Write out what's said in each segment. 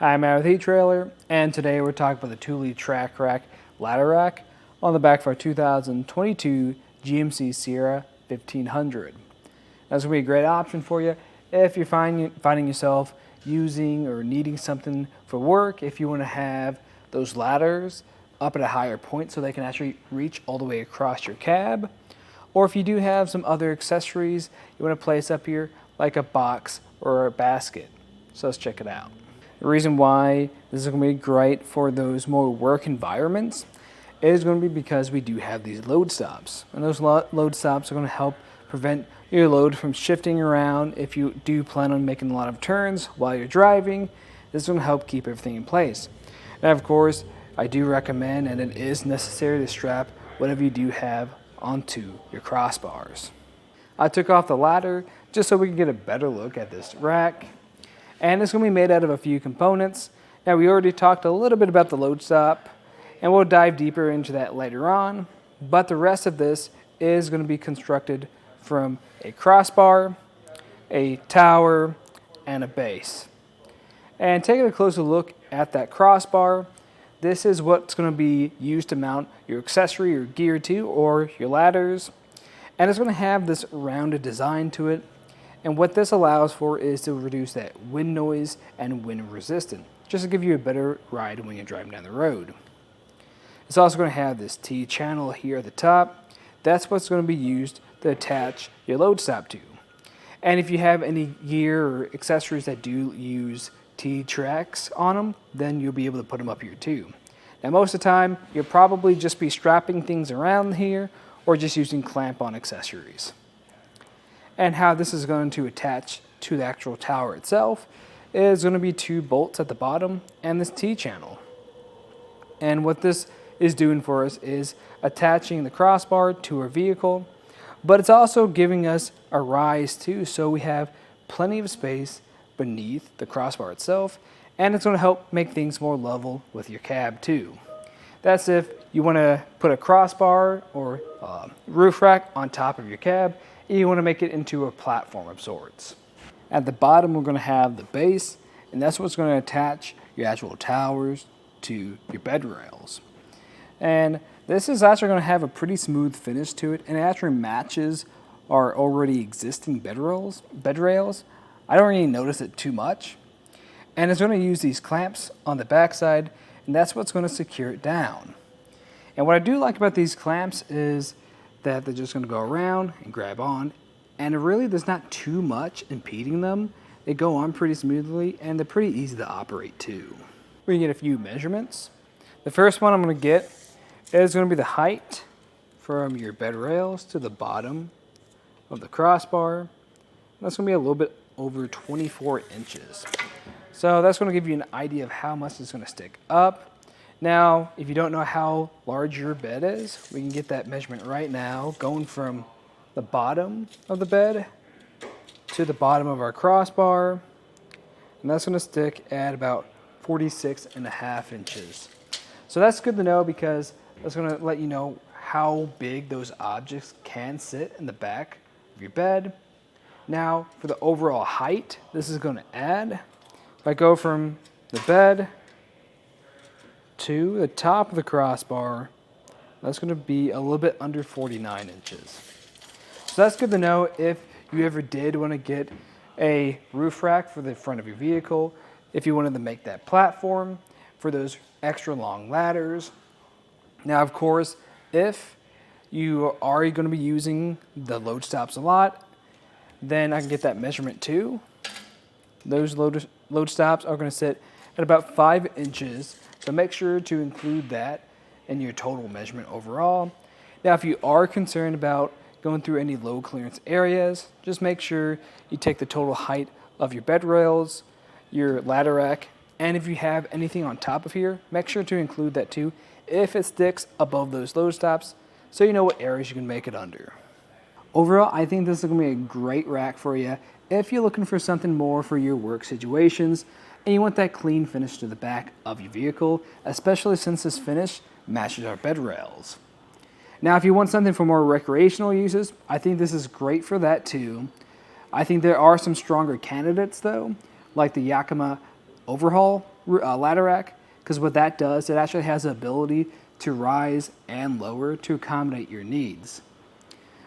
Hi, I'm Matt with eTrailer, and today we're talking about the Thule TracRac Ladder Rack on the back of our 2022 GMC Sierra 1500. That's going to be a great option for you if you're finding yourself using or needing something for work, if you want to have those ladders up at a higher point so they can actually reach all the way across your cab, or if you do have some other accessories you want to place up here like a box or a basket. So let's check it out. The reason why this is going to be great for those more work environments is going to be because we do have these load stops. And those load stops are going to help prevent your load from shifting around if you do plan on making a lot of turns while you're driving. This is going to help keep everything in place. And of course, I do recommend, and it is necessary, to strap whatever you do have onto your crossbars. I took off the ladder just so we can get a better look at this rack. And it's going to be made out of a few components. Now, we already talked a little bit about the load stop, and we'll dive deeper into that later on. But the rest of this is going to be constructed from a crossbar, a tower, and a base. And taking a closer look at that crossbar, this is what's going to be used to mount your accessory or gear to, or your ladders. And it's going to have this rounded design to it. And what this allows for is to reduce that wind noise and wind resistance, just to give you a better ride when you're driving down the road. It's also going to have this T-channel here at the top. That's what's going to be used to attach your load stop to. And if you have any gear or accessories that do use T-tracks on them, then you'll be able to put them up here too. Now, most of the time, you'll probably just be strapping things around here or just using clamp-on accessories. And how this is going to attach to the actual tower itself is going to be 2 bolts at the bottom and this T-channel. And what this is doing for us is attaching the crossbar to our vehicle, but it's also giving us a rise too, so we have plenty of space beneath the crossbar itself, and it's going to help make things more level with your cab too. That's if you want to put a crossbar or roof rack on top of your cab, and you want to make it into a platform of sorts. At the bottom, we're going to have the base, and that's what's going to attach your actual towers to your bed rails. And this is actually going to have a pretty smooth finish to it, and it actually matches our already existing bed rails. I don't really notice it too much. And it's going to use these clamps on the backside, and that's what's going to secure it down. And what I do like about these clamps is that they're just going to go around and grab on, and really there's not too much impeding them. They go on pretty smoothly, and they're pretty easy to operate too. We can get a few measurements. The first one I'm going to get is going to be the height from your bed rails to the bottom of the crossbar. That's going to be a little bit over 24 inches. So that's going to give you an idea of how much it's going to stick up. Now, if you don't know how large your bed is, we can get that measurement right now, going from the bottom of the bed to the bottom of our crossbar. And that's going to stick at about 46.5 inches. So that's good to know, because that's going to let you know how big those objects can sit in the back of your bed. Now, for the overall height, this is going to add. If I go from the bed to the top of the crossbar, that's going to be a little bit under 49 inches. So that's good to know if you ever did want to get a roof rack for the front of your vehicle, if you wanted to make that platform for those extra long ladders. Now, of course, if you are going to be using the load stops a lot, then I can get that measurement too. Those load stops are going to sit at about 5 inches. So make sure to include that in your total measurement overall. Now, if you are concerned about going through any low clearance areas, just make sure you take the total height of your bed rails, your ladder rack, and if you have anything on top of here, make sure to include that too if it sticks above those load stops, so you know what areas you can make it under. Overall, I think this is going to be a great rack for you if you're looking for something more for your work situations and you want that clean finish to the back of your vehicle, especially since this finish matches our bed rails. Now, if you want something for more recreational uses, I think this is great for that too. I think there are some stronger candidates though, like the Yakima Overhaul ladder rack, because what that does, it actually has the ability to rise and lower to accommodate your needs.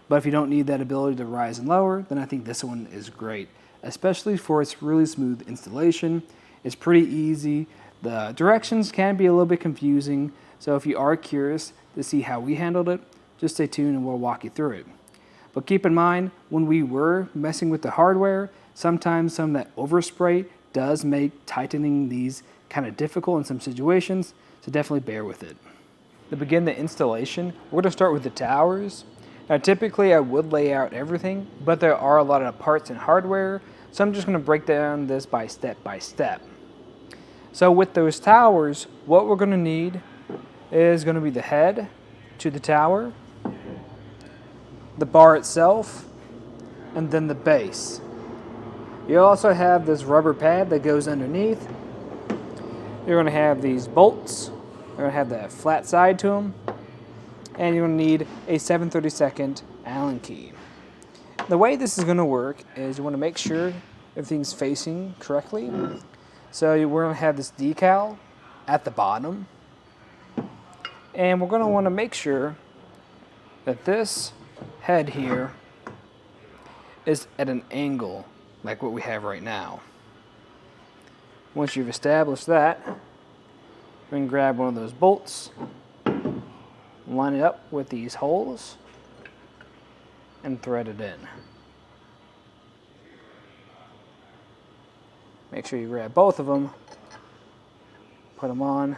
But if you don't need that ability to rise and lower, then I think this one is great, especially for its really smooth installation. It's pretty easy. The directions can be a little bit confusing, so if you are curious to see how we handled it, just stay tuned and we'll walk you through it. But keep in mind, when we were messing with the hardware, sometimes some of that overspray does make tightening these kind of difficult in some situations, so definitely bear with it. To begin the installation, we're going to start with the towers. Now typically I would lay out everything, but there are a lot of parts and hardware, so I'm just going to break down this by step. So with those towers, what we're going to need is going to be the head to the tower, the bar itself, and then the base. You also have this rubber pad that goes underneath. You're going to have these bolts. You're going to have that flat side to them. And you're going to need a 7/32 Allen key. The way this is going to work is you want to make sure everything's facing correctly. So we're going to have this decal at the bottom. And we're going to want to make sure that this head here is at an angle like what we have right now. Once you've established that, we can grab one of those bolts, line it up with these holes, and thread it in. Make sure you grab both of them, put them on,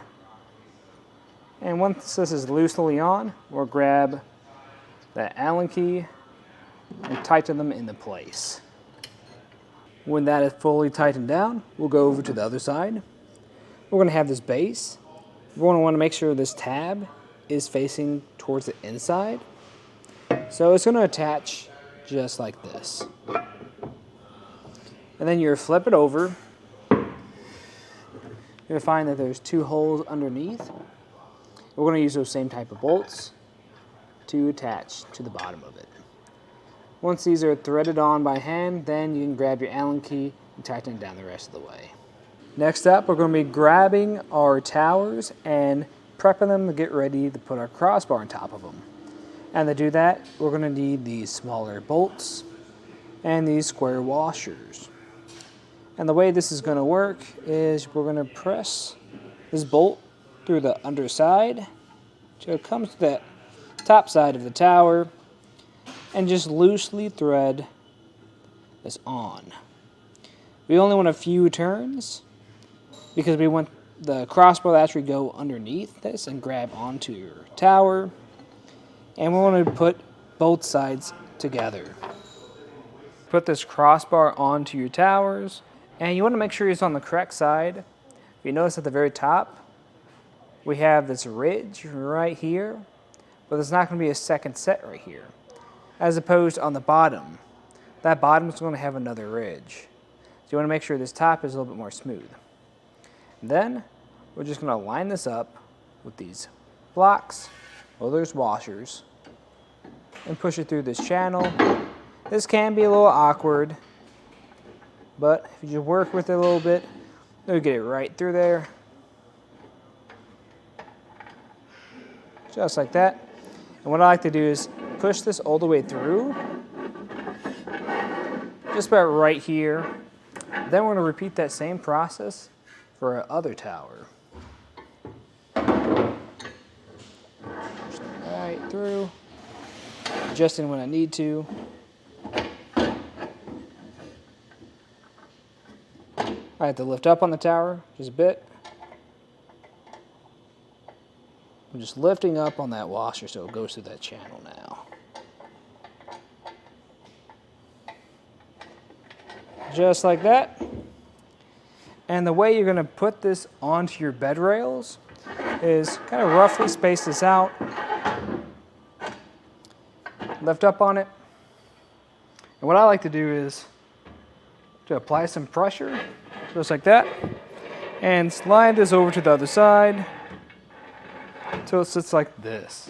and once this is loosely on, we'll grab that Allen key and tighten them into place. When that is fully tightened down, we'll go over to the other side. We're going to have this base. We're going to want to make sure this tab is facing towards the inside. So it's going to attach just like this. And then you flip it over. You'll find that there's two holes underneath. We're going to use those same type of bolts to attach to the bottom of it. Once these are threaded on by hand, then you can grab your Allen key and tighten it down the rest of the way. Next up, we're going to be grabbing our towers and prepping them to get ready to put our crossbar on top of them. And to do that, we're going to need these smaller bolts and these square washers. And the way this is going to work is we're going to press this bolt through the underside till it comes to that top side of the tower and just loosely thread this on. We only want a few turns because we want the crossbar to actually go underneath this and grab onto your tower, and we want to put both sides together. Put this crossbar onto your towers, and you want to make sure it's on the correct side. If you notice at the very top, we have this ridge right here, but there's not going to be a second set right here. As opposed on the bottom, that bottom is going to have another ridge. So you want to make sure this top is a little bit more smooth. Then we're just going to line this up with these blocks, or there's washers, and push it through this channel. This can be a little awkward, but if you work with it a little bit, you'll get it right through there. Just like that. And what I like to do is push this all the way through, just about right here. Then we're going to repeat that same process for our other tower. Push it right through, adjusting when I need to. I have to lift up on the tower just a bit. I'm just lifting up on that washer so it goes through that channel now. Just like that. And the way you're going to put this onto your bed rails is kind of roughly space this out. Lift up on it. And what I like to do is to apply some pressure, just like that, and slide this over to the other side until it sits like this.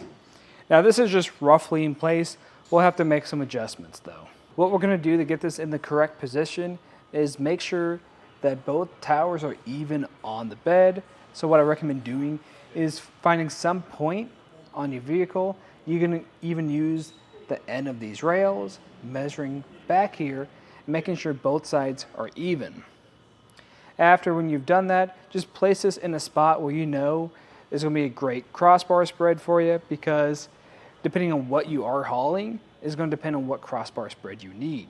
Now this is just roughly in place. We'll have to make some adjustments though. What we're going to do to get this in the correct position is make sure that both towers are even on the bed. So what I recommend doing is finding some point on your vehicle. You can even use the end of these rails, measuring back here, making sure both sides are even. After when you've done that, just place this in a spot where you know is going to be a great crossbar spread for you, because depending on what you are hauling is going to depend on what crossbar spread you need.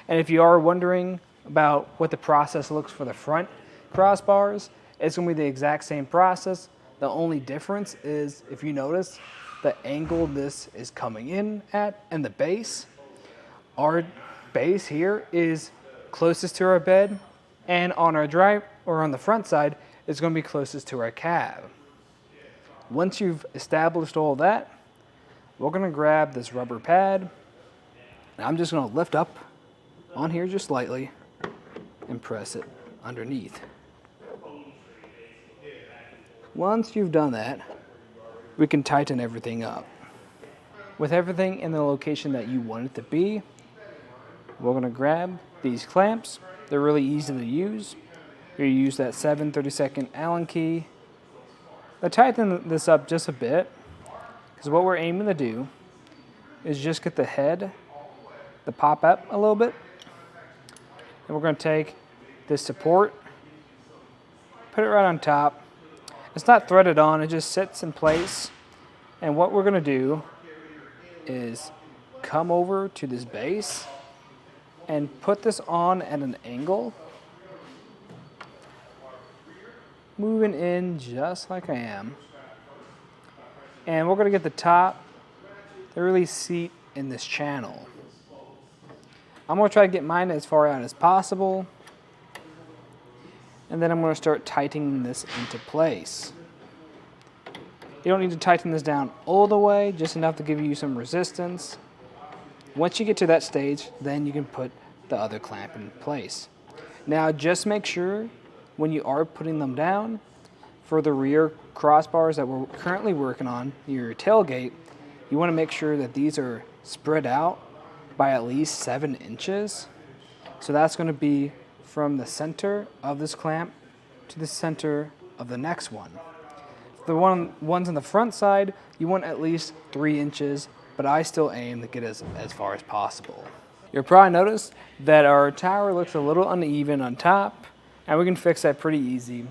And if you are wondering about what the process looks for the front crossbars, it's going to be the exact same process. The only difference is, if you notice, the angle this is coming in at and the base. Our base here is closest to our bed, and on our drive or on the front side is going to be closest to our cab. Once you've established all that, we're going to grab this rubber pad, and I'm just going to lift up on here just slightly and press it underneath. Once you've done that, we can tighten everything up. With everything in the location that you want it to be, we're going to grab these clamps. They're really easy to use. You use that 7/32 Allen key. I tighten this up just a bit, because what we're aiming to do is just get the head to pop up a little bit. And we're going to take this support, put it right on top. It's not threaded on, it just sits in place. And what we're going to do is come over to this base and put this on at an angle, moving in just like I am. And we're going to get the top to really seat in this channel. I'm going to try to get mine as far out as possible, and then I'm going to start tightening this into place. You don't need to tighten this down all the way, just enough to give you some resistance. Once you get to that stage, then you can put the other clamp in place. Now just make sure when you are putting them down, for the rear crossbars that we're currently working on, your tailgate, you want to make sure that these are spread out by at least 7 inches. So that's going to be from the center of this clamp to the center of the next one. The ones on the front side, you want at least 3 inches, but I still aim to get as far as possible. You'll probably notice that our tower looks a little uneven on top, and we can fix that pretty easy.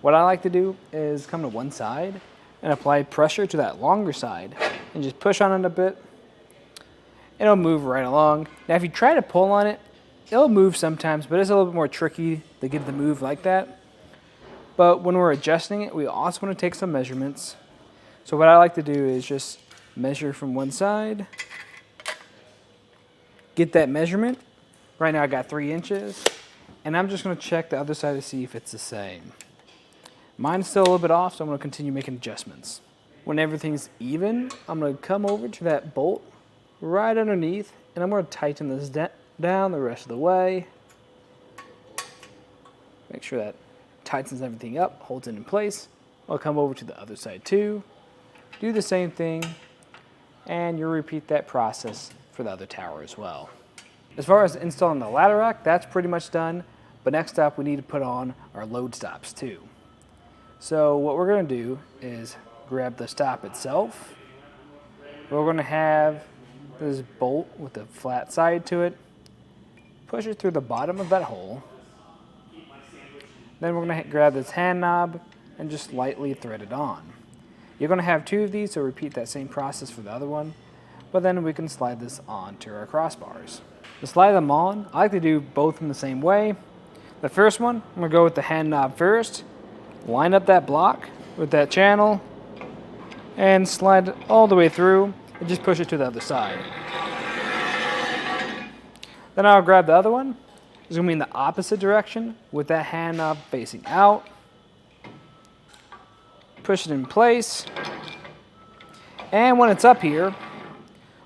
What I like to do is come to one side and apply pressure to that longer side and just push on it a bit. It'll move right along. Now if you try to pull on it, it'll move sometimes, but it's a little bit more tricky to get it to move like that. But when we're adjusting it, we also want to take some measurements. So what I like to do is just measure from one side, get that measurement. Right now I got 3 inches, and I'm just going to check the other side to see if it's the same. Mine's still a little bit off, so I'm going to continue making adjustments. When everything's even, I'm going to come over to that bolt right underneath, and I'm going to tighten this down the rest of the way. Make sure that tightens everything up, holds it in place. I'll come over to the other side too, do the same thing, and you'll repeat that process for the other tower as well. As far as installing the ladder rack, that's pretty much done, but next up we need to put on our load stops too. So what we're going to do is grab the stop itself. We're going to have this bolt with a flat side to it, push it through the bottom of that hole. Then we're going to grab this hand knob and just lightly thread it on. You're going to have 2 of these, so repeat that same process for the other one, but then we can slide this on to our crossbars. To slide them on, I like to do both in the same way. The first one, I'm going to go with the hand knob first, line up that block with that channel, and slide it all the way through, and just push it to the other side. Then I'll grab the other one. It's going to be in the opposite direction with that hand knob facing out. Push it in place. And when it's up here,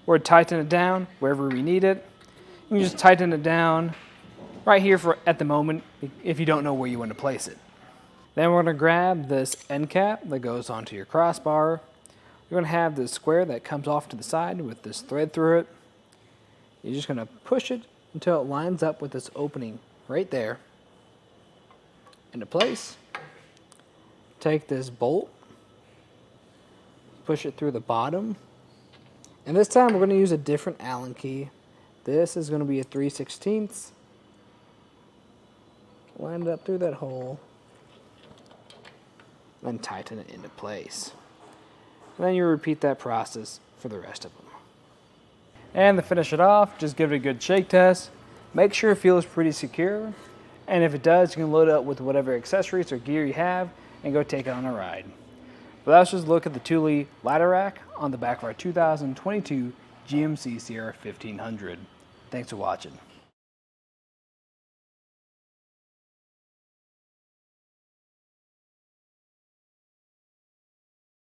we're tighten it down wherever we need it. You can just tighten it down right here for at the moment if you don't know where you want to place it. Then we're going to grab this end cap that goes onto your crossbar. You're going to have this square that comes off to the side with this thread through it. You're just going to push it until it lines up with this opening right there. into place. Take this bolt, push it through the bottom, and this time we're going to use a different Allen key. This is going to be a 3/16. Line it up through that hole, then tighten it into place. And then you repeat that process for the rest of them. And to finish it off, just give it a good shake test. Make sure it feels pretty secure, and if it does, you can load it up with whatever accessories or gear you have and go take it on a ride. But let's just look at the Thule Ladder Rack on the back of our 2022 GMC Sierra 1500. Thanks for watching.